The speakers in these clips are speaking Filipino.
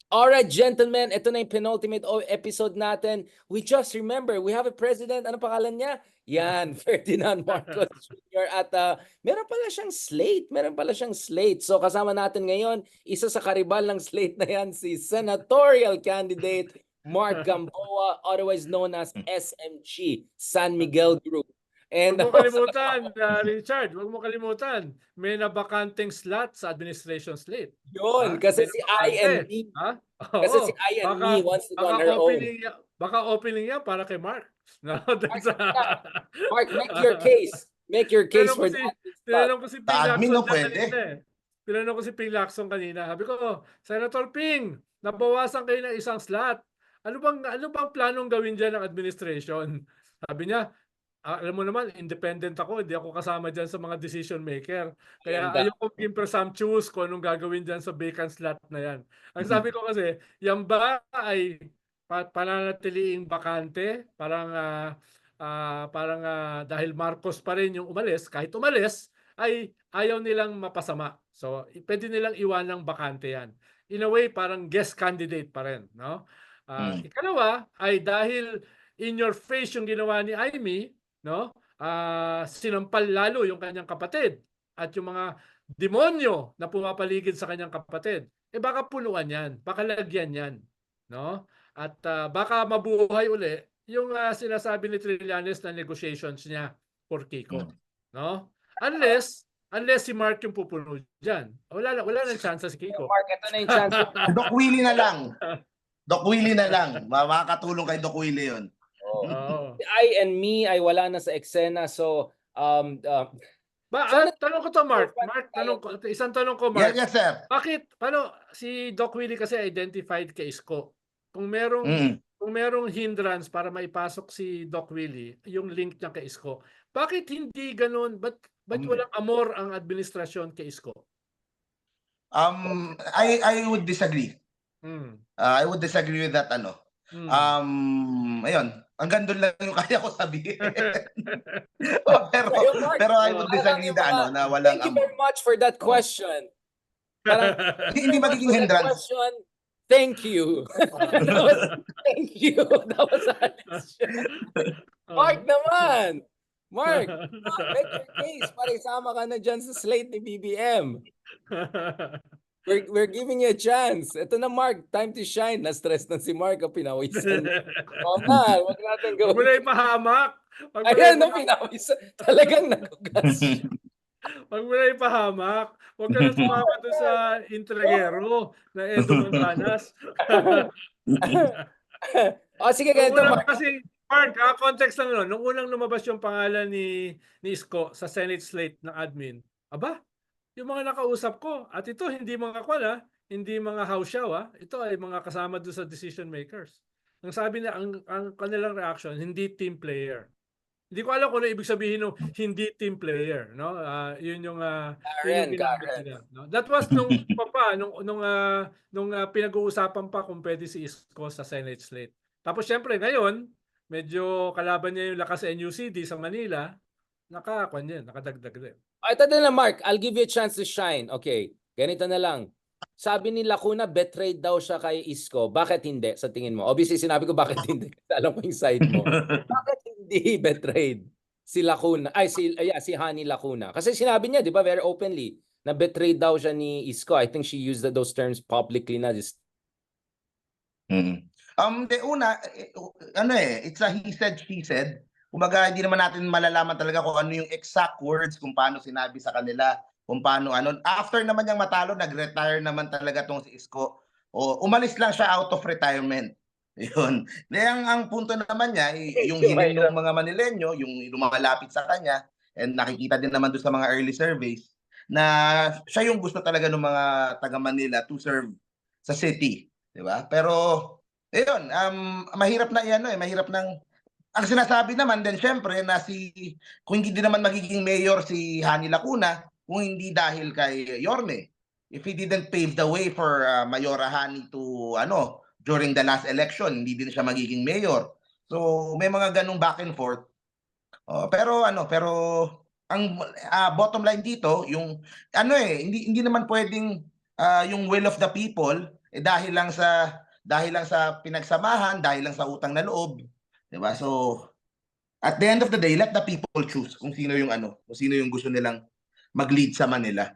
Alright, gentlemen, ito na yung penultimate episode natin. We just remember, we have a president. Ano pangalan niya? Yan, Ferdinand Marcos Jr. At meron pala siyang slate. Meron pala siyang slate. So kasama natin ngayon, isa sa karibal ng slate na yan, si senatorial candidate Mark Gamboa, otherwise known as SMG, San Miguel Group. And Huwag mo kalimutan, Richard, huwag mo kalimutan. May nabakanteng slot sa administration slate. yun, Ha? kasi May si I and nabakante. me, Ha? kasi si Oo. I and me wants to go on her own. Baka opening yan para kay Mark. No, Mark, make your case. Make your case for that. Tinanong ko si Ping admin, Lacson no, pwede. kanina eh. Tinanong ko si Ping Lacson kanina. Sabi ko, Senator Ping, nabawasan kayo ng isang slot. Ano bang planong gawin dyan ng administration? Sabi niya, alam mo naman, independent ako. Hindi ako kasama dyan sa mga decision maker. Kaya ayoko maging presumptuous kung anong gagawin dyan sa vacant slot na yan. Ang sabi ko kasi, yan ba ay pananatiliing bakante? Parang dahil Marcos pa rin yung umalis, kahit umalis, ay ayaw nilang mapasama. So, pwede nilang iwanang bakante yan. In a way, parang guest candidate pa rin. No? Ikalawa, ay dahil in your face yung ginawa ni Amy, no? Sinampal lalo yung kanyang kapatid at yung mga demonyo na pumapaligid sa kanyang kapatid. Baka punuan yan, baka lagyan yan. No? At baka mabuhay uli yung sinasabi ni Trillanes na negotiations niya for Kiko. No? Unless si Mark yung pupuno dyan. Wala nang chance si Kiko. Mark, ito na yung chance. Doc Willie na lang. Doc Willie na lang. Makakatulong kay Doc Willie yun. I and me ay wala na sa eksena. So, tanong ko to, Mark. Isang tanong ko, Mark. Yes, sir. Bakit, paano si Doc Willie kasi identified kay Isko? Kung merong hindrance para maipasok si Doc Willie, yung link niya kay Isko, bakit hindi ganun? Ba't walang amor ang administrasyon kay Isko? I would disagree. I would disagree with that, ayun, hanggang doon lang yung kaya ko sabihin. pero I would disagree na walang Thank you very much for that question. Hindi magiging hindrance. Thank you. Thank you. That was Mark naman. Mark, make your case para isama ka na dyan sa slate ni BBM. We're giving you a chance. Ito na, Mark. Time to shine. Na-stress na si Mark. Pinawisan. Wag natin gawin. Huwag mo na ipahamak. Ayan, pinawisan. Talagang nagugas. Huwag mo na ipahamak. Huwag ka na sumama doon sa intragero na Edo Montanas. Sige, ganito, Mark. Kasi, Mark, context lang nung unang lumabas yung pangalan ni Isko sa Senate slate ng admin, yung mga nakausap ko, at ito hindi mga hindi mga house show, ito ay mga kasama doon sa decision makers. Ang sabi na ang kanilang reaction, hindi team player. Hindi ko alam kung ano ibig sabihin ng hindi team player, no? Yun yung no? That was nung pinag-uusapan pa kung pwede si Isko sa Senate slate. Tapos syempre ngayon, medyo kalaban niya yung lakas sa NUCD sa Manila, nakadagdag din. Ito na, Mark. I'll give you a chance to shine. Okay, ganito na lang. Sabi ni Lacuna, betrayed daw siya kay Isko. Bakit hindi sa tingin mo? Obviously, sinabi ko bakit hindi. Alam ko yung side mo. Bakit hindi betrayed si Lacuna? Si Honey Lacuna. Kasi sinabi niya, di ba, very openly, na betrayed daw siya ni Isko. I think she used those terms publicly na just... It's a he said, she said. Kumbaga, hindi naman natin malalaman talaga kung ano yung exact words, kung paano sinabi sa kanila, kung paano After naman niyang matalo, nag-retire naman talaga tong si Isko. Umalis lang siya out of retirement. Yun. Ang punto naman niya, yung hiling ng mga Manileño, yung lumalapit sa kanya, and nakikita din naman doon sa mga early surveys, na siya yung gusto talaga ng mga taga Manila to serve sa city. Diba? Pero, ayun, mahirap na mahirap ng ang sinasabi naman din syempre na kung hindi naman magiging mayor si Honey Lacuna kung hindi dahil kay Yorme. If he didn't pave the way for Mayora Honey to during the last election, hindi din siya magiging mayor. So may mga ganung back and forth. Pero ang bottom line dito yung hindi naman pwedeng yung will of the people dahil lang sa pinagsamahan, dahil lang sa utang na loob, 'di ba? So at the end of the day, let the people choose kung sino yung gusto nilang mag-lead sa Manila.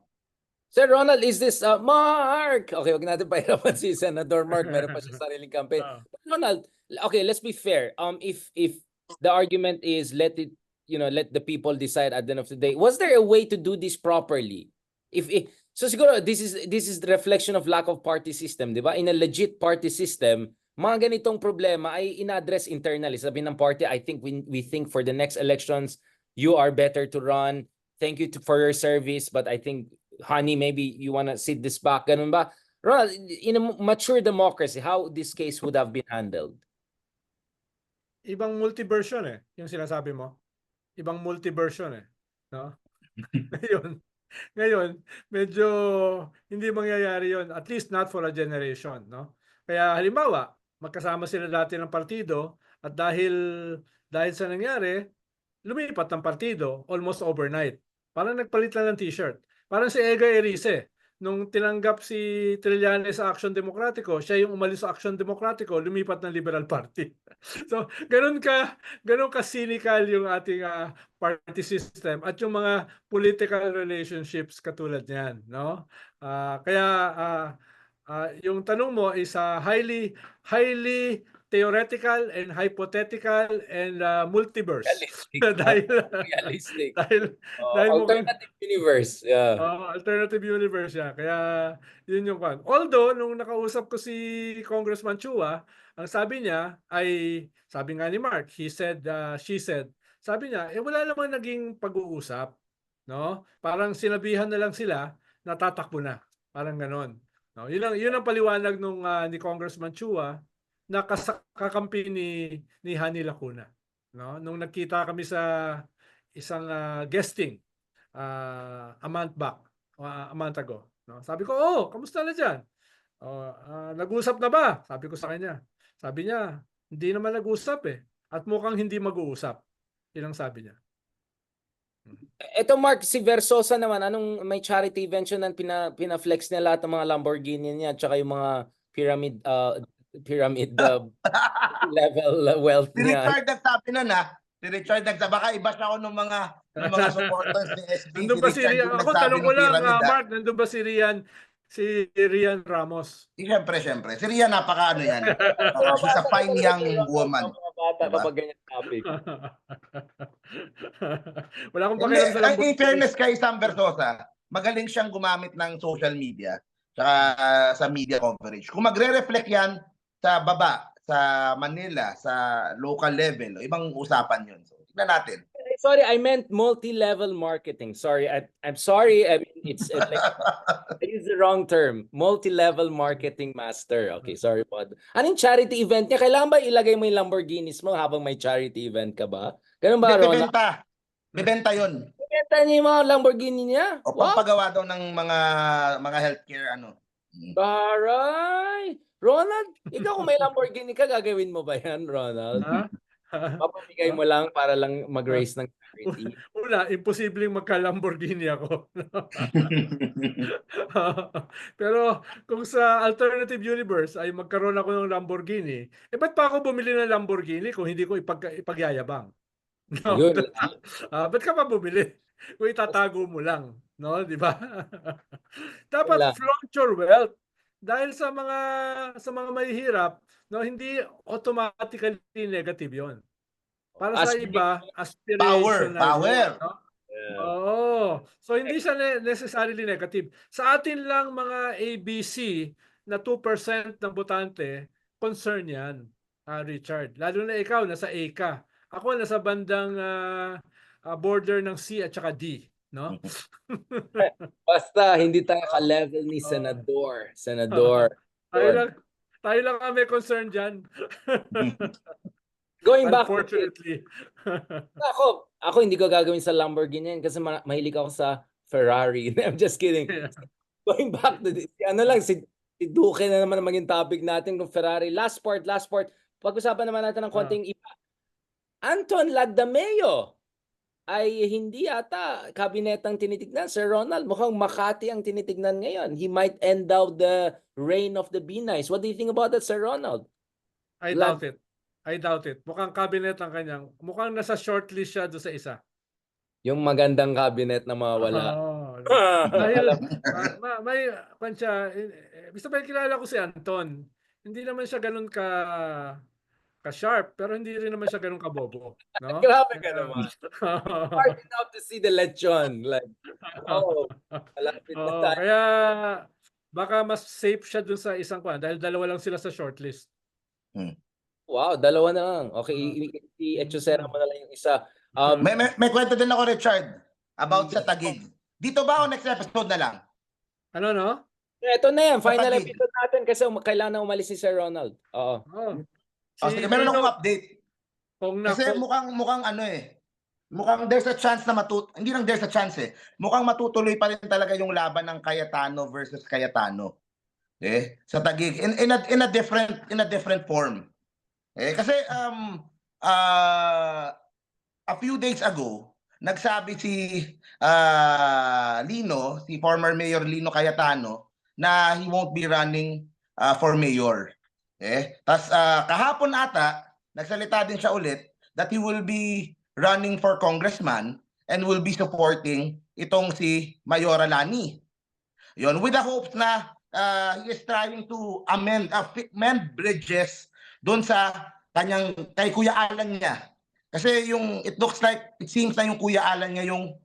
Sir Ronald, is this Mark? Okay, wag natin pahirapan si Senator Mark. Meron pa siya sariling campaign. Ronald, okay, let's be fair. If the argument is let the people decide at the end of the day, was there a way to do this properly? So siguro this is the reflection of lack of party system, 'di ba? In a legit party system, mga ganitong problema ay ina-address internally. Sabi ng party, I think we think for the next elections, you are better to run. Thank you for your service, but I think Honey, maybe you want to sit this back. Ganun ba? Ronald, in a mature democracy, how this case would have been handled? Ibang multiversion yung sinasabi mo. Ibang multiversion no? Ngayon, medyo hindi mangyayari yon, at least not for a generation, no? Kaya halimbawa, magkasama sila dati ng partido at dahil sa nangyari, lumipat ng partido almost overnight. Parang nagpalit lang ng t-shirt. Parang si Ega Erice, nung tinanggap si Trillanes sa Action Demokratiko, siya yung umalis sa Action Demokratiko, lumipat ng Liberal Party. So, ganun ka cynical yung ating party system at yung mga political relationships katulad niyan, no? Kaya yung tanong mo is highly theoretical and hypothetical and multiverse. Realistic. dahil Alternative universe. Yeah. Alternative universe siya. Kaya yun yung kwan. Although nung nakausap ko si Congressman Chua, ang sabi niya ay, sabi nga ni Mark, he said, she said, sabi niya, wala naman naging pag-uusap, no? Parang sinabihan na lang sila, natatakbo na. Parang ganon. No? Yun ang paliwanag nung ni Congressman Chua na kakampi ni Hani Lacuna, no? Nung nagkita kami sa isang guesting a month ago, no? Sabi ko, kamusta na diyan? Nag-usap na ba? Sabi ko sa kanya. Sabi niya, hindi naman nag-usap at mukhang hindi mag-uusap. Yun ang sabi niya. Ito Mark, si Versosa naman, anong may charity event yun na pina-flex niya lahat ng mga Lamborghini niya at saka yung mga pyramid level wealth Si niya. Richard nagsabi baka iba siya ako ng mga supporters ni SB. Nandun ba si Rian? Ako tanong ko lang, Mark, nandun ba si Rian Ramos? Siyempre. Si Rian, napaka yan. She's a fine young woman. Bata kapag ganyan topic. Wala akong pakialam sa Lamborghini. In fairness kay Sam Versosa, magaling siyang gumamit ng social media tsaka sa media coverage. Kung magre-reflect yan sa baba, sa Manila, sa local level, ibang usapan yun. So, tignan natin. Sorry, I meant multi-level marketing. Sorry, I'm sorry. I mean, it's like I used the wrong term. Multi-level marketing master. Okay, sorry po. Anong charity event niya? Kailangan ba ilagay mo yung Lamborghinis mo habang may charity event ka ba? Ganun ba, Ronald? Bebenta yun. Bebenta niya yung mga Lamborghini niya? O pagpagawa daw ng mga healthcare Baray! Ronald, ikaw kung may Lamborghini ka, gagawin mo ba yan, Ronald? Papamigay mo lang para lang mag-raise ng charity. Una, imposibleng magka-Lamborghini ako. Pero kung sa alternative universe ay magkaroon ako ng Lamborghini, ba't pa ako bumili ng Lamborghini kung hindi ko ipagyayabang? No? Ba't ka pa bumili? Kung itatago mo lang, no, di ba? Dapat flaunt your wealth. Dahil sa mga mahihirap, no, hindi automatically negative 'yon. Para sa iba, aspirational. Power. No? Yeah. So hindi siya necessarily negative. Sa atin lang mga ABC na 2% ng botante, concern 'yan, Richard. Lalo na ikaw nasa A ka. Ako nasa bandang border ng C at saka D, no? Basta hindi tayo ka-level ni Senador. Tayo lang may concern dyan. Going back, unfortunately. ako hindi ko gagawin sa Lamborghini yan kasi mahilig ako sa Ferrari. I'm just kidding. Going back to this, si Duque na naman maging topic natin kung Ferrari. Last part. Pag-usapan naman natin ng konting iba. Anton Lagdameo. ay hindi yata kabinet ang tinitignan, Sir Ronald. Mukhang Makati ang tinitignan ngayon. He might end out the reign of the Binies. What do you think about that, Sir Ronald? I Vlad. doubt it. I doubt it. Mukhang cabinet ang kanyang. Mukhang nasa shortlist siya doon sa isa. Yung magandang cabinet na mawala. Oo. Dahil may siya, basta ba kilala ko si Anton. Hindi naman siya ganun ka-sharp, pero hindi rin naman siya ganun kabobo, no? Grabe ka naman. Hard enough to see the lechon. Like, oh, malapit na Oo, tayo. kaya baka mas safe siya dun sa isang kwan dahil dalawa lang sila sa shortlist. Wow, dalawa na lang. Okay, i-Echosera mo na lang yung isa. May kwento din ako, Richard, about sa Taguig. Dito ba o next episode na lang? Ano, no? Ito na yan, final Taguig. episode natin kasi kailangan na umalis si Sir Ronald. Oo. Oh. Sige, meron akong update. Kasi mukhang ano mukhang there's a chance na hindi lang there's a chance mukhang matutuloy pa rin talaga yung laban ng Cayetano versus Cayetano. Sa Taguig in a different form. Kasi a few days ago, nagsabi si Lino, si former Mayor Lino Cayetano, na he won't be running for mayor. Tas kahapon ata, nagsalita din siya ulit that he will be running for congressman and will be supporting itong si Mayora Lani. Yon, with the hopes na he is trying to amend bridges doon sa kay Kuya Alan niya. Kasi it seems na yung Kuya Alan niya yung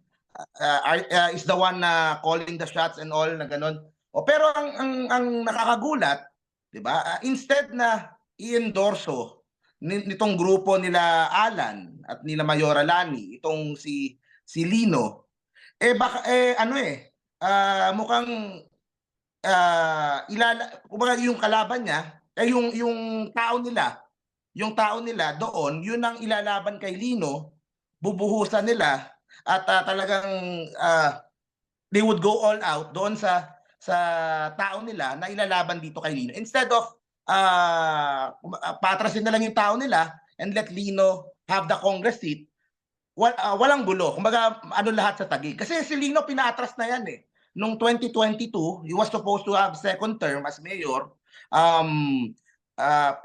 is the one na calling the shots and all na ganun. Pero ang nakakagulat, 'di ba? Instead na i-endorso nitong grupo nila Alan at nila Mayora Lani, itong si Lino, mukhang kumbaga yung kalaban niya, yung tao nila doon, yun ang ilalaban kay Lino, bubuhusan nila at talagang they would go all out doon sa tao nila na ilalaban dito kay Lino. Instead of patrasin na lang yung tao nila and let Lino have the Congress seat, walang gulo. Kumbaga, lahat sa Taguig. Kasi si Lino pinaatras na yan Noong 2022, he was supposed to have second term as mayor.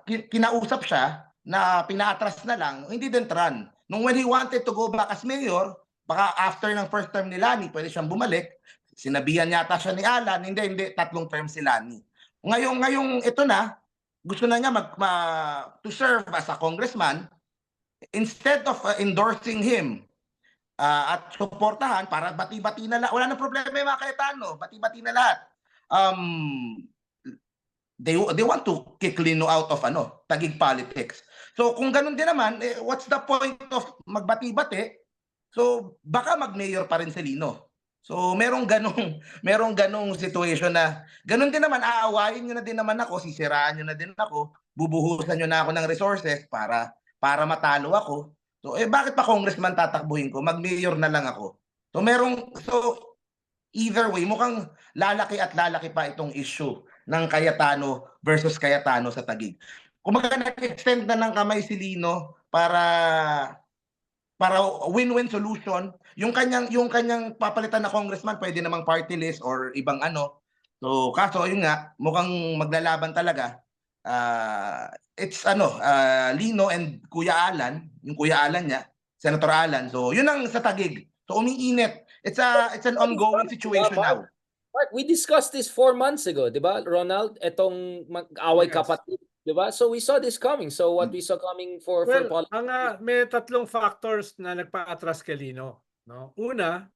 Kinausap siya na pinaatras na lang, hindi din run. When he wanted to go back as mayor, baka after ng first term ni Lani, pwede siyang bumalik. Sinabihan yata siya ni Alan, hindi, 3 term si Lani. Ngayong ito na, gusto na niya to serve as a congressman, instead of endorsing him at suportahan para bati-bati na lahat. Wala na problema yung mga Cayetano, bati-bati na lahat. They want to kick Lino out of Taguig politics. So kung ganun din naman, what's the point of magbati-bati? So baka mag-mayor pa rin si Lino. So merong ganong situation na ganun din naman, aawayin nyo na din naman ako, sisiraan nyo na din ako, bubuhusan nyo na ako ng resources para matalo ako. So bakit pa congressman tatakbuhin ko? Mag-mayor na lang ako. So either way, mukhang lalaki at lalaki pa itong issue ng Cayetano versus Cayetano sa Taguig. Kung nag-extend na ng kamay si Lino para win-win solution, yung kanyang papalitan na congressman pwede namang party list or ibang So kaso yun nga, mukhang maglalaban talaga. It's Lino and Kuya Alan, yung Kuya Alan niya, Senator Alan. So yun ang sa Taguig. So umiinit. It's an ongoing situation now. Mark, we discussed this 4 months ago, 'di ba, Ronald? Etong mag-away kapatid, 'di ba? So we saw this coming. So what we saw coming for politics. May 3 factors na nagpa-atras kay Lino, no? Una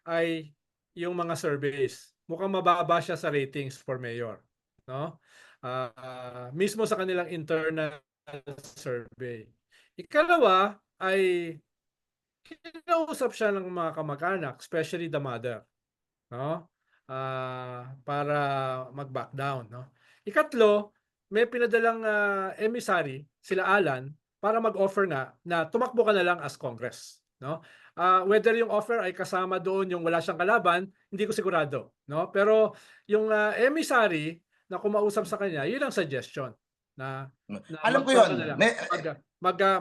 ay yung mga surveys. Mukhang mababa siya sa ratings for mayor, no? Mismo sa kanilang internal survey. Ikalawa ay kinausap siya ng mga kamag-anak, especially the mother, no? Para mag-back down, no? Ikatlo, may pinadalang emissary, sila Alan, para mag-offer na tumakbo ka na lang as Congress, no? Whether yung offer ay kasama doon yung wala siyang kalaban, hindi ko sigurado, no? Pero yung emissary na kumausap sa kanya, yun ang suggestion. na Alam ko mag-kuwan ka yun. na lang, May,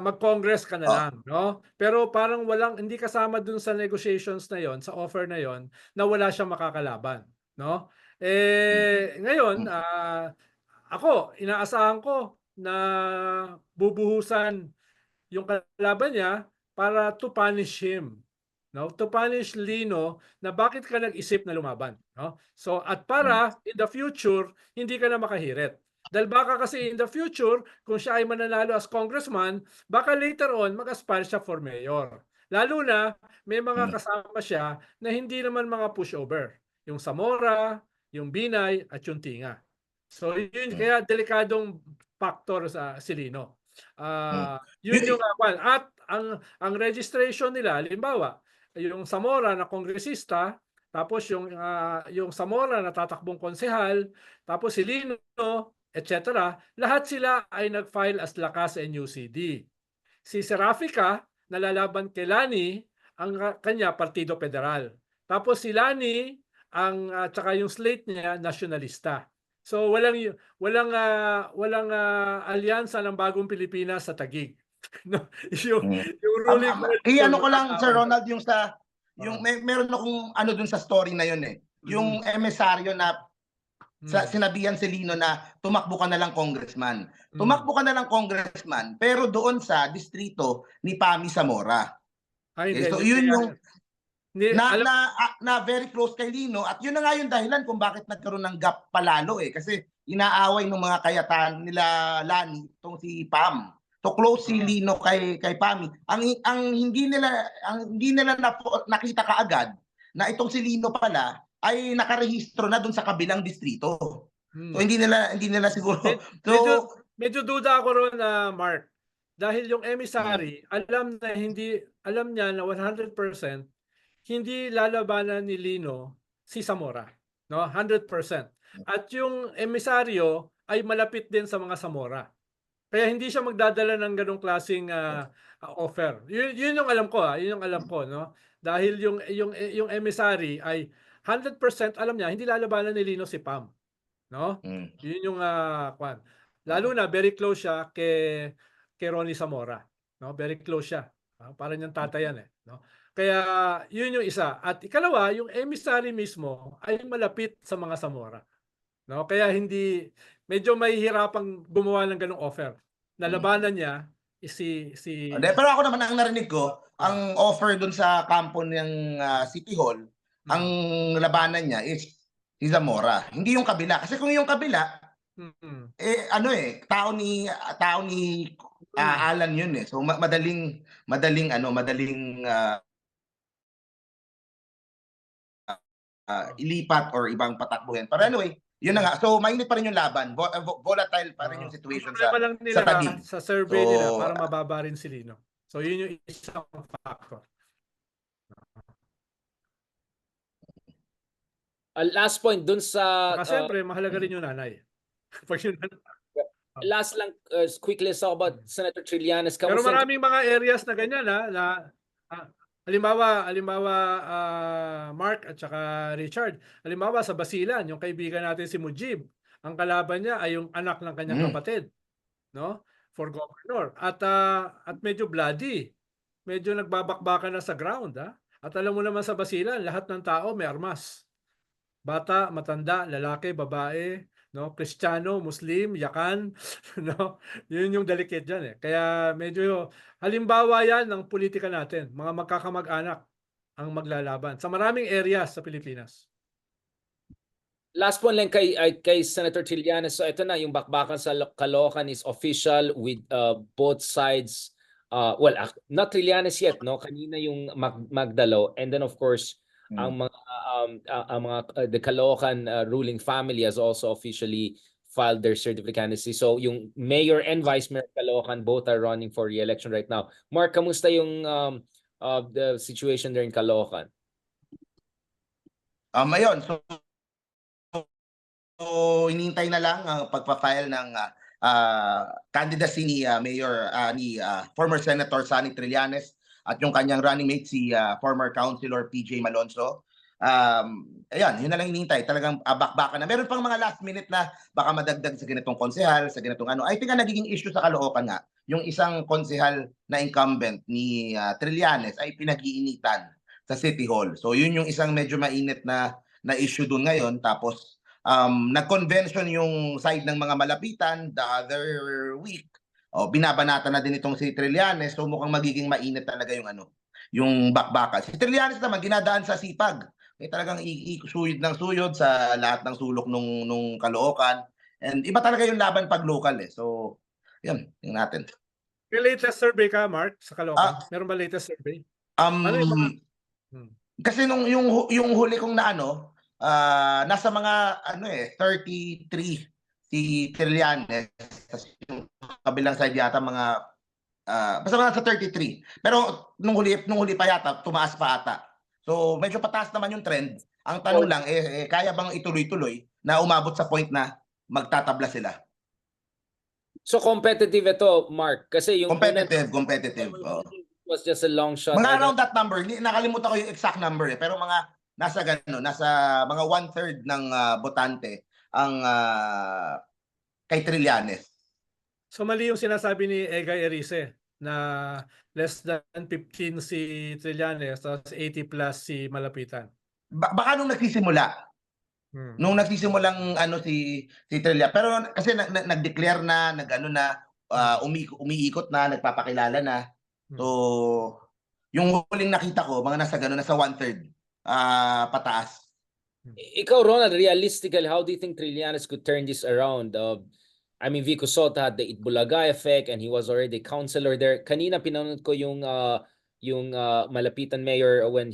mag-congress ka na oh, lang, no? Pero parang hindi kasama dun sa negotiations na yon, sa offer na yon, na wala siyang makakalaban, no? Ngayon, ako, inaasahan ko na bubuhusan yung kalaban niya para to punish him, no? To punish Lino na bakit ka nag-isip na lumaban, no? So at para in the future hindi ka na makahirit. Dahil baka kasi in the future kung siya ay mananalo as congressman, baka later on mag-aspire siya for mayor. Lalo na may mga kasama siya na hindi naman mga pushover, yung Zamora, yung Binay at yung Tinga. So yun kaya delikadong factor sa si Lino. Yun yung at ang registration nila, halimbawa, yung Zamora na kongresista, tapos yung Zamora na tatakbong konsehal, tapos si Lino, etc. Lahat sila ay nag-file as Lakas NUCD. Si Serafica, nalalaban kay Lani, ang kanya Partido Federal. Tapos si Lani, tsaka yung slate niya, nasyonalista. So walang alyansa ng Bagong Pilipinas sa Taguig. No, yung ruling coalition ano ko lang, Sir magkakaroon. Ronald, yung meron akong ano dun sa story na yun eh. Yung emisaryo na sinabihan si Lino na tumakbo ka na lang congressman. Tumakbo ka na lang congressman, pero doon sa distrito ni Pami Zamora. Ay, Okay, so hindi, yun yung alam, na very close kay Lino, at yun na nga yung dahilan kung bakit nagkaroon ng gap palalo eh, kasi inaaway ng mga kayatan nila Lani itong si Pam. So close si Lino kay Pami. Ang hindi nila nakita kaagad na itong si Lino pala ay nakarehistro na doon sa kabilang distrito. So hindi nila siguro. Medyo duda ako ron na Mark. Dahil yung emissary, alam niya na 100% hindi lalabanan ni Lino si Zamora, no? 100%. At yung emisaryo ay malapit din sa mga Zamora. Kaya hindi siya magdadala ng ganong klaseng offer. Yun yung alam ko, yun yung alam ko, no? Dahil yung emissary ay 100% alam niya hindi lalabanan ni Lino si Pam, no? Yun yung kwan. Lalo na very close siya kay Ronnie Zamora, no? Very close siya. Parang yung tatayan eh, no? Kaya yun yung isa. At ikalawa, yung emissary mismo ay malapit sa mga Zamora, no? Kaya medyo mahihirapang gumawa ng ganong offer. Nalabanan niya Pero ako naman ang narinig ko, ang offer dun sa kampo ng City Hall, ang labanan niya is si Zamora. Hindi yung kabila. Kasi kung yung kabila, tao ni Alan yun eh. So madaling ilipat or ibang patakbuhin. Pero anyway, yun na nga. So mainit pa rin yung laban. Volatile pa rin yung situation sa Taguig. Sa survey nila para mababa rin si Lino. So yun yung isang factor. Last point dun sa Siyempre, mahalaga rin yung nanay. last lang, quickly let's talk about Senator Trillanes. Pero maraming mga areas na ganyan halimbawa Mark at saka Richard, halimbawa sa Basilan, yung kaibigan natin si Mujib, ang kalaban niya ay yung anak ng kanyang kapatid, no? For governor. At medyo bloody. Medyo nagbabakbakan na sa ground, At alam mo naman sa Basilan, lahat ng tao may armas. Bata, matanda, lalaki, babae, no? Kristiyano, Muslim, Yakan, no? Yun yung delicate diyan eh. Kaya medyo halimbawa yan ng politika natin, mga magkakamag-anak ang maglalaban sa maraming areas sa Pilipinas. Last point lang kay Senator Trillanes. So ito na yung bakbakan sa Caloocan is official with both sides. Well, not Trillanes yet, no? Kanina yung Magdalo, and then of course ang mga the Caloocan ruling family has also officially filed their certificate candidacy. So yung mayor and vice mayor Caloocan both are running for re-election right now. Mark, kamusta yung the situation there in Caloocan? Ayun, so inintay na lang ang pagpa-file ng candidacy ni Mayor former Senator Sonny Trillanes at yung kanyang running mate si former Councilor PJ Malonzo. Ayan, yun na lang hinihintay. Talagang bakbakan na. Meron pang mga last minute na baka madagdag sa ganitong konsehal, sa ganitong ano. I think ang nagiging issue sa Caloocan nga, yung isang konsehal na incumbent ni Trillanes ay pinag-iinitan sa City Hall. So yun yung isang medyo mainit na issue dun ngayon. Tapos nag-convention yung side ng mga malapitan the other week. Binabanata na din itong si Trillanes. So mukhang magiging mainit talaga yung ano, yung bakbakan. Si Trillanes naman ginadaan sa sipag. Talagang suyod ng suyod sa lahat ng sulok nung Caloocan. And iba talaga yung laban pag local eh. So, yun, tingnan natin. May latest survey ka, Mark, sa Caloocan? Ah, Meron ba latest survey? Ano yung mga... Kasi yung huli kong na ano, nasa mga ano 33 si Trillanes. Tapos yung kabilang side yata mga basta mga sa 33. Pero nung huli pa yata, tumaas pa ata. So medyo pataas naman yung trend. Ang tanong lang, kaya bang ituloy-tuloy na umabot sa point na magtatabla sila? So competitive ito, Mark, kasi yung Competitive. was just a long shot. Mga around that number, nakalimutan ko yung exact number pero mga nasa mga 1/3 ng botante ang kay Trillanes. So mali yung sinasabi ni Egay Erice na less than 15 si Trillanes tapos 80 plus si Malapitan. Baka nung nagsisimula. Nung nagsisimulang ano si Trillia, pero kasi nag-declare na, umiikot na, nagpapakilala na. So yung huling nakita ko, mga nasa 1/3 pataas. Ikaw, Ronald, realistically, how do you think Trillanes could turn this around? I mean, Vico Sota had the Itbulaga effect and he was already counselor there. Kanina pinanood ko yung Malapitan mayor when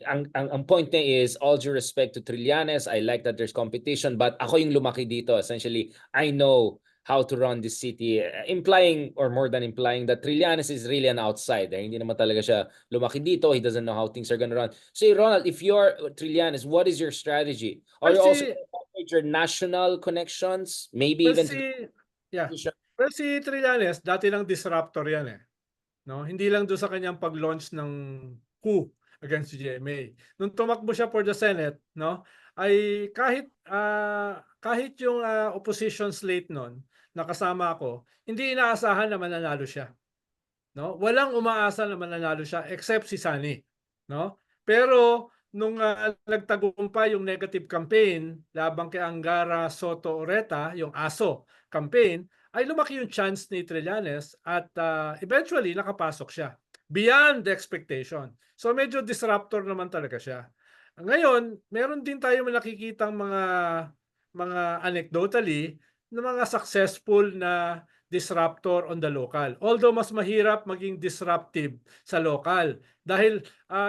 ang point niya is all due respect to Trillanes. I like that there's competition, but ako yung lumaki dito. Essentially, I know how to run this city, implying or more than implying that Trillanes is really an outsider. Hindi naman talaga siya lumaki dito. He doesn't know how things are gonna run. So Ronald, if you're Trillanes, what is your strategy? Are you also your national connections? Maybe even Pero si Trillanes, dati lang disruptor yan eh. No? Hindi lang doon sa kanyang pag-launch ng coup against GMA. Nung tumakbo siya for the Senate, no, ay kahit yung opposition slate noon, nakasama ako, hindi inaasahan na mananalo siya. No? Walang umaasa na mananalo siya except si Sani, no? Pero nung nagtagumpay yung negative campaign labang kay Angara Soto Oreta, yung ASO campaign, ay lumaki yung chance ni Trillanes at eventually nakapasok siya beyond the expectation. So medyo disruptor naman talaga siya. Ngayon, meron din tayo nakikitang mga anecdotally na mga successful na disruptor on the local. Although mas mahirap maging disruptive sa local dahil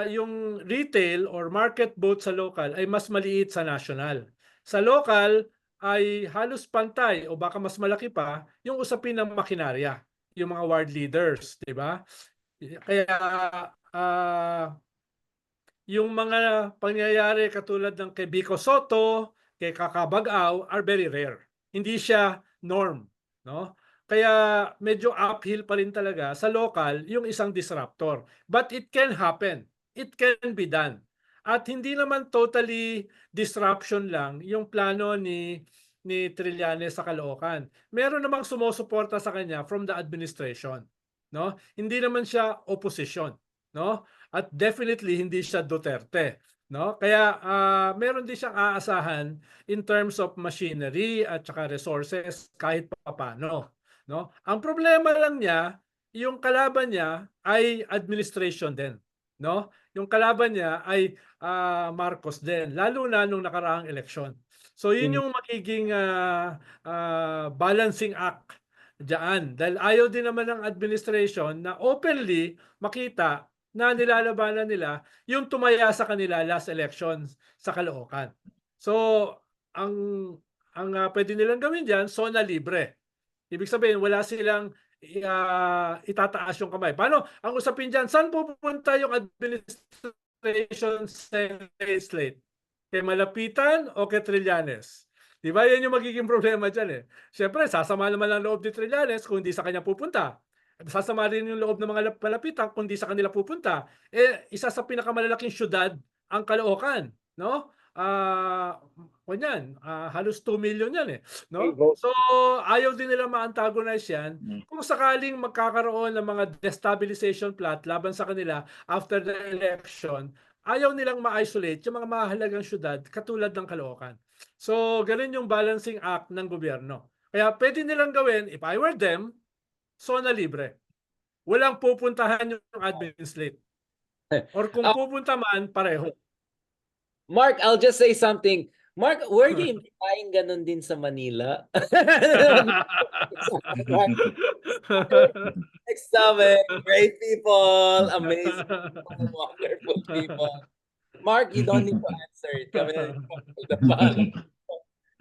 yung retail or market vote sa local ay mas maliit sa national. Sa local ay halos pantay o baka mas malaki pa yung usapin ng makinarya, yung mga ward leaders, di ba? Kaya yung mga pangyayari katulad ng kay Vico Soto, kay Kakabag-aw are very rare. Hindi siya norm, no? Kaya medyo uphill pa rin talaga sa local yung isang disruptor. But it can happen. It can be done. At hindi naman totally disruption lang yung plano ni Trillanes sa Caloocan. Meron namang sumusuporta sa kanya from the administration, no? Hindi naman siya opposition, no? At definitely hindi siya Duterte, no? Kaya meron din siyang aasahan in terms of machinery at saka resources kahit papaano, no? Ang problema lang niya, yung kalaban niya ay administration din, no? Yung kalaban niya ay Marcos din, lalo na nung nakaraang eleksyon. So yun yung magiging balancing act diyan. Dahil ayaw din naman ng administration na openly makita na nilalabanan nila yung tumaya sa kanila last elections sa Caloocan. So ang pwede nilang gawin diyan, zona libre. Ibig sabihin wala silang itataas yung kamay. Paano? Ang usapin diyan, saan pupunta yung administration slate? Kay Malapitan o kay Trillanes? Di ba? Yan yung magiging problema diyan eh. Siyempre, sasama naman ang loob ni Trillanes kung hindi sa kanya pupunta. Sasama rin yung loob ng mga Malapitan kung hindi sa kanila pupunta. Isa sa pinakamalalaking syudad ang Caloocan, no? Kunyan, halos 2 million yan no? So ayaw din nila ma-antagonize yan. Kung sakaling magkakaroon ng mga destabilization plot laban sa kanila after the election, ayaw nilang ma-isolate yung mga mahalagang syudad katulad ng Caloocan. So ganun yung balancing act ng gobyerno. Kaya pwede nilang gawin, if I were them, zona libre. Walang pupuntahan yung admin slate. Or kung pupunta man, pareho. Mark, I'll just say something. Mark, were you implying ganun din sa Manila? Next namin, great people, amazing people, wonderful people. Mark, you don't need to answer it. Kami na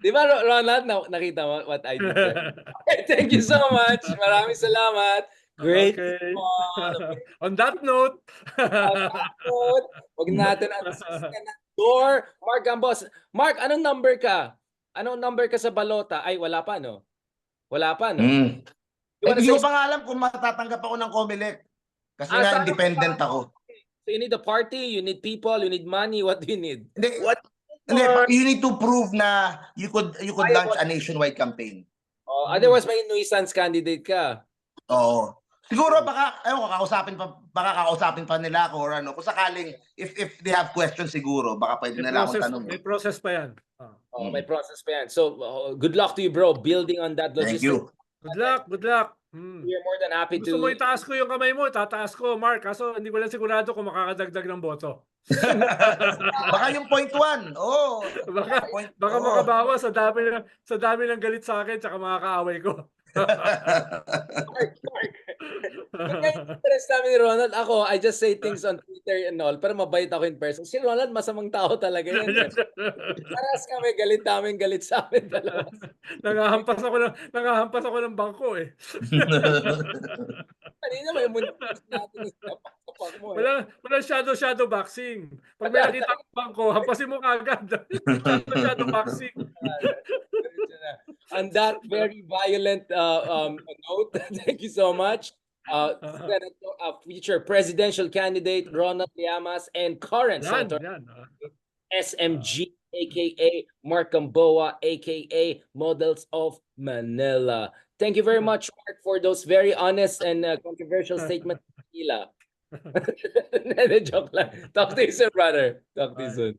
Di ba, Ronald, nakita mo what I did there? Thank you so much. Maraming salamat. Great Okay. people. On that note, Huwag natin ang door. Mark Gambos. Mark, anong number ka? Anong number ka sa balota? Ay, wala pa, no? Wala pa, no? You wanna Hindi ko say- pa nga alam kung matatanggap ako ng COMELEC. Kasi nga saan- independent ako. So you need a party, you need people, you need money. What do you need? Hindi, What? hindi, you need to prove na you could launch a nationwide campaign. Oh, otherwise, may nuisance candidate ka. Oo. Siguro baka baka kakausapin pa nila ako or ano. Kung sakaling if they have questions siguro baka pwede nila akong tanong. may process pa yan. Oh, may process pa yan. So, good luck to you, bro. Building on that Thank logistics. you. Good luck, good luck. We are more than happy Gusto to... mo itaas ko yung kamay mo, tataas ko, Mark. Kaso hindi ko lang sigurado kung makakadagdag ng boto. Baka yung point 1. Oh. Baka makabawa sa dami ng galit sa akin tsaka mga kaaway ko. Mark. Interest namin ni Ronald. Ako, I just say things on Twitter and all, pero mabait ako in person. Si Ronald, masamang tao talaga yan. Paras kami, galit sa amin dalawa. Nangahampas ako ng bangko eh. Kanina may muntik natin sa pag mo. Walang shadow boxing. Pag may nakita ang bangko, hampasin mo kagad. Shadow boxing. On that very violent note, thank you so much. Future presidential candidate Ronald Llamas and current Senator SMG, aka Mark Gamboa, aka Models of Manila. Thank you very much, Mark, for those very honest and controversial statements. Joke lang. Talk to you soon, brother. Talk to you soon.